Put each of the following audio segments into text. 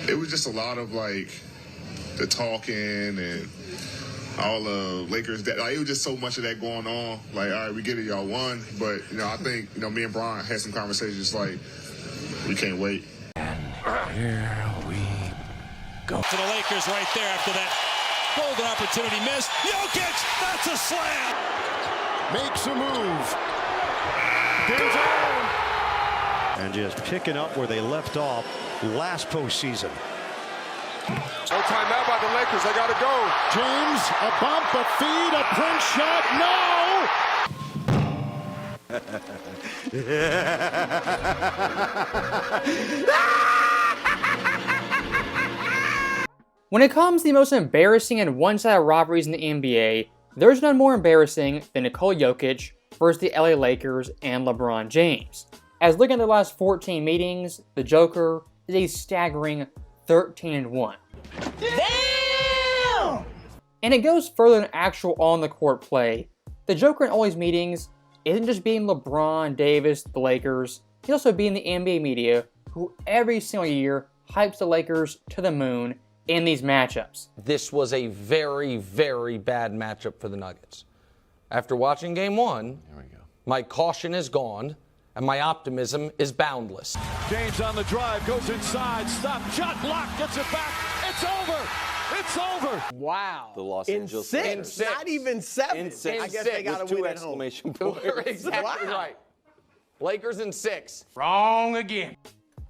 it was just a lot of like the talking and all the Lakers that like it was just so much of that going on. Like, all right, we get it, y'all won, but I think me and Brian had some conversations like we can't wait. And here we go. To the Lakers right there after that golden opportunity missed. Jokic, that's a slam. Makes a move. And just picking up where they left off last postseason. No timeout by the Lakers. They got to go. James, a bump, a feed, a punch shot. No! When it comes to the most embarrassing and one-sided rivalries in the NBA, there's none more embarrassing than Nikola Jokic versus the LA Lakers and LeBron James. As looking at the last 14 meetings, the Joker is a staggering 13-1. Damn! And it goes further than actual on-the-court play. The Joker in all these meetings isn't just beating LeBron, Davis, the Lakers, he's also beating the NBA media, who every single year hypes the Lakers to the moon in these matchups. This was a very, very bad matchup for the Nuggets. After watching game one, my caution is gone, and my optimism is boundless. James on the drive, goes inside, stop, shot block, gets it back, it's over! It's over! Wow. The Los Angeles Lakers. Lakers. Not even 7. In 6. I guess they got to win at home. You're exactly right. Lakers in 6. Wrong again.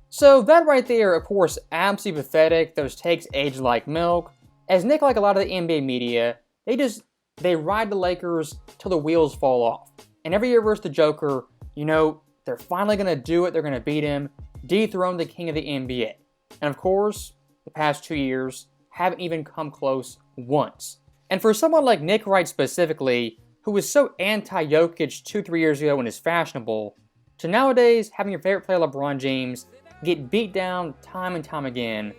So that right there, of course, absolutely pathetic. Those takes age like milk. As Nick, like a lot of the NBA media, they ride the Lakers till the wheels fall off. And every year versus the Joker, they're finally going to do it. They're going to beat him, dethrone the king of the NBA. And of course, the past 2 years haven't even come close once. And for someone like Nick Wright specifically, who was so anti-Jokic 2-3 years ago when it's fashionable, to nowadays having your favorite player LeBron James get beat down time and time again,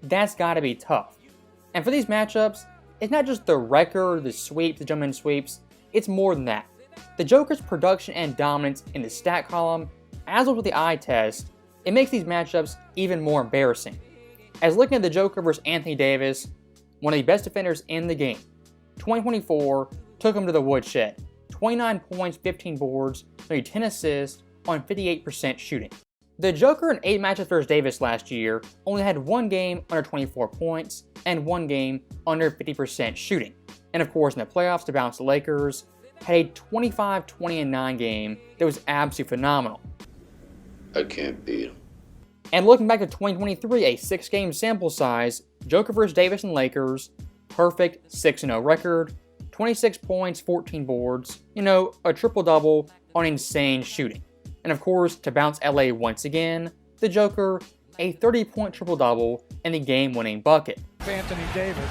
that's got to be tough. And for these matchups, it's not just the record, the sweeps, the jump-in sweeps, it's more than that. The Joker's production and dominance in the stat column, as well as with the eye test, it makes these matchups even more embarrassing. As looking at the Joker versus Anthony Davis, one of the best defenders in the game, 2024 took him to the woodshed. 29 points, 15 boards, nearly 10 assists on 58% shooting. The Joker in 8 matches versus Davis last year only had 1 game under 24 points and 1 game under 50% shooting. And of course in the playoffs to bounce the Lakers, had a 25-20-9 game that was absolutely phenomenal. I can't beat him. And looking back to 2023, a 6-game sample size, Joker vs. Davis and Lakers, perfect 6-0 record, 26 points, 14 boards, a triple-double on insane shooting. And of course, to bounce LA once again, the Joker, a 30-point triple-double and the game-winning bucket. Anthony Davis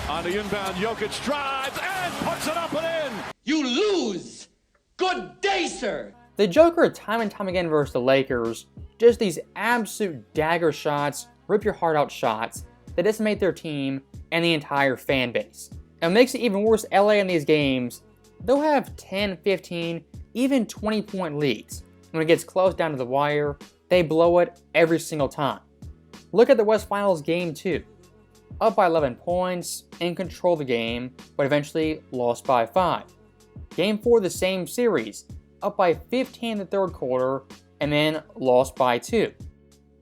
on the inbound, Jokic drives and puts it up and in! You lose! Good day, sir! The Joker, time and time again versus the Lakers, just these absolute dagger shots, rip your heart out shots that decimate their team and the entire fan base. And what makes it even worse, LA in these games, they'll have 10, 15, even 20-point leads. When it gets close down to the wire, they blow it every single time. Look at the West Finals Game 2. Up by 11 points, in control of the game, but eventually lost by 5. Game 4 the same series, up by 15 in the third quarter, and then lost by 2.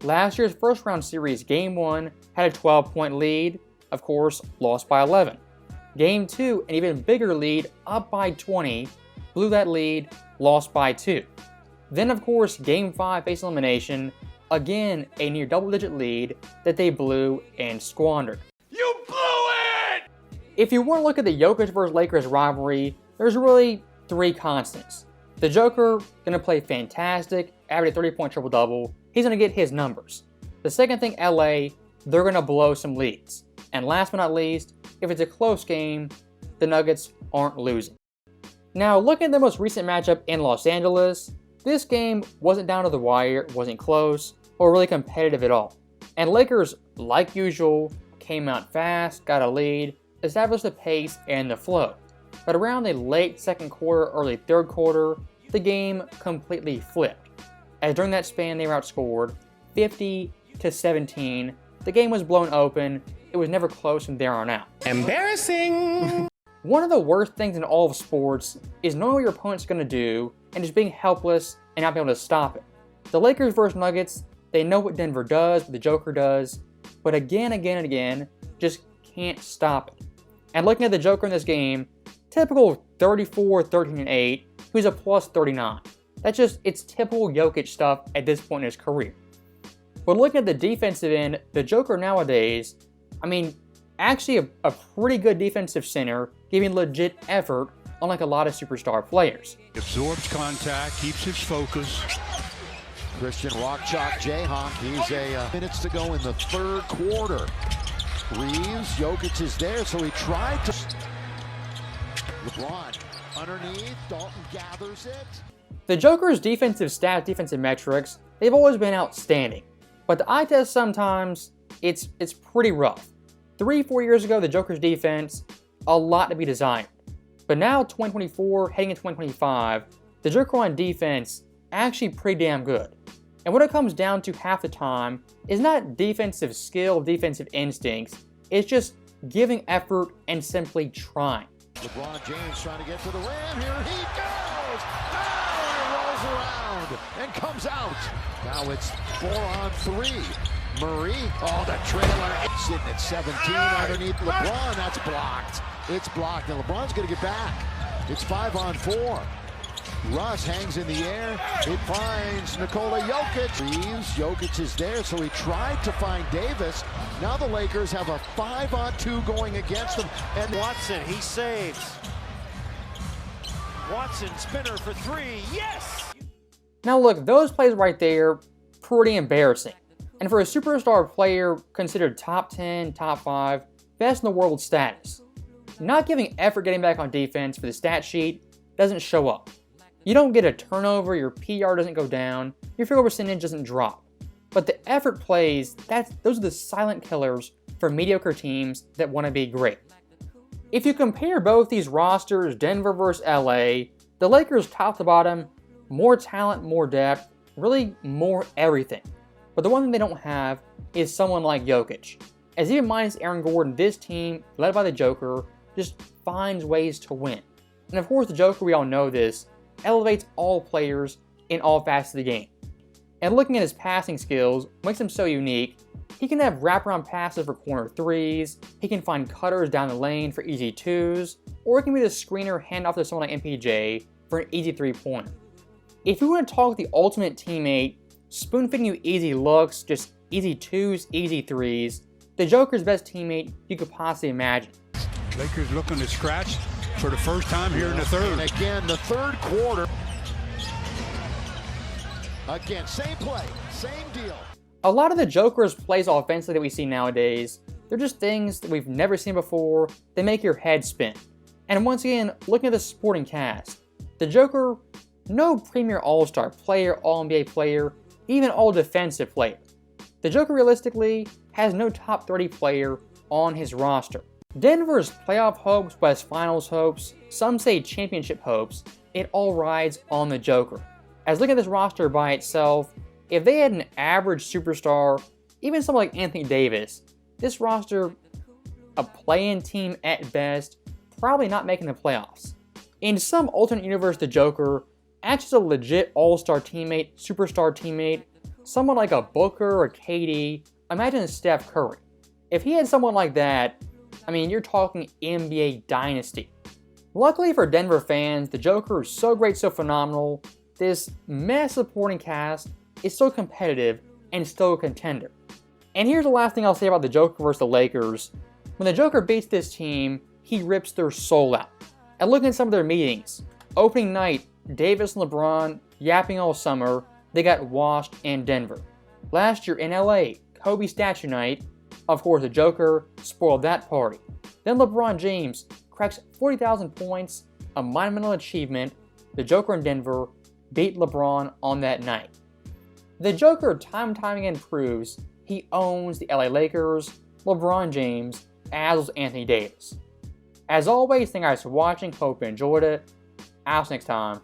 Last year's first round series, Game 1, had a 12-point lead, of course, lost by 11. Game 2, an even bigger lead, up by 20, blew that lead, lost by 2. Then, of course, Game 5 faced elimination, again a near double-digit lead that they blew and squandered. You blew it! If you want to look at the Jokic vs. Lakers rivalry, there's really 3 constants. The Joker, going to play fantastic, average a 30-point triple-double, he's going to get his numbers. The second thing, LA, they're going to blow some leads. And last but not least, if it's a close game, the Nuggets aren't losing. Now, looking at the most recent matchup in Los Angeles, this game wasn't down to the wire, wasn't close, or really competitive at all. And Lakers, like usual, came out fast, got a lead, established the pace and the flow. But around the late second quarter, early third quarter, the game completely flipped. As during that span they were outscored 50-17 the game was blown open. It was never close from there on out. Embarrassing! One of the worst things in all of sports is knowing what your opponent's going to do and just being helpless and not being able to stop it. The Lakers versus Nuggets, they know what Denver does, what the Joker does, but again and again, just can't stop it. And looking at the Joker in this game, typical 34, 13, and 8, who's a plus 39. It's typical Jokic stuff at this point in his career. But looking at the defensive end, the Joker nowadays, actually a pretty good defensive center, giving legit effort, unlike a lot of superstar players. Absorbs contact, keeps his focus. Christian Rock Chalk Jayhawk. He's minutes to go in the third quarter. Reeves, Jokic is there, so he tried to. LeBron underneath, Dalton gathers it. The Joker's defensive stats, defensive metrics, they've always been outstanding. But the eye test sometimes, it's pretty rough. 3-4 years ago, the Joker's defense, a lot to be desired. But now, 2024, heading into 2025, the Joker on defense, actually pretty damn good. And what it comes down to half the time is not defensive skill, defensive instincts, it's just giving effort and simply trying. LeBron James trying to get to the rim, here he goes! Oh, he rolls around and comes out. Now it's 4-on-3. Murray, the trailer, sitting at 17 underneath LeBron, that's blocked. It's blocked, and LeBron's gonna get back. It's 5-on-4. Russ hangs in the air, it finds Nikola Jokic. Reeves, Jokic is there, so he tried to find Davis. Now the Lakers have a 5-on-2 going against them. And Watson, he saves. Watson, spinner for 3, yes! Now look, those plays right there, pretty embarrassing. And for a superstar player considered top 10, top 5, best in the world status, not giving effort getting back on defense for the stat sheet doesn't show up. You don't get a turnover, your PR doesn't go down, your field goal percentage doesn't drop. But the effort plays, those are the silent killers for mediocre teams that want to be great. If you compare both these rosters, Denver versus LA, the Lakers top to bottom, more talent, more depth, really more everything. But the one thing they don't have is someone like Jokic. As even minus Aaron Gordon, this team, led by the Joker, just finds ways to win. And of course the Joker, we all know this, elevates all players in all facets of the game. And looking at his passing skills makes him so unique. He can have wraparound passes for corner 3s, he can find cutters down the lane for easy 2s, or it can be the screener handoff to someone like MPJ for an easy 3-pointer. If you want to talk the ultimate teammate, spoon-feeding you easy looks, just easy 2s, easy 3s, the Joker's best teammate you could possibly imagine. Lakers looking to scratch for the first time here in the third. And again, the third quarter. Again, same play, same deal. A lot of the Joker's plays offensively that we see nowadays, they're just things that we've never seen before. They make your head spin. And once again, looking at the supporting cast, the Joker, no premier all-star player, all-NBA player, even all-defensive player. The Joker realistically has no top 30 player on his roster. Denver's playoff hopes, West Finals hopes, some say championship hopes, it all rides on the Joker. As looking at this roster by itself, if they had an average superstar, even someone like Anthony Davis, this roster, a play-in team at best, probably not making the playoffs. In some alternate universe, the Joker acts as a legit all-star teammate, superstar teammate, someone like a Booker or KD, imagine Steph Curry. If he had someone like that, you're talking NBA dynasty. Luckily for Denver fans, the Joker is so great, so phenomenal. This mess supporting cast is so competitive and still a contender. And here's the last thing I'll say about the Joker versus the Lakers. When the Joker beats this team, he rips their soul out. And looking at some of their meetings, opening night, Davis and LeBron yapping all summer, they got washed in Denver. Last year in LA, Kobe statue night, of course the Joker spoiled that party. Then LeBron James cracks 40,000 points, a monumental achievement. The Joker in Denver beat LeBron on that night. The Joker time and time again proves he owns the LA Lakers, LeBron James, as well as Anthony Davis. As always, thank you guys for watching, hope you enjoyed it. I'll see you next time.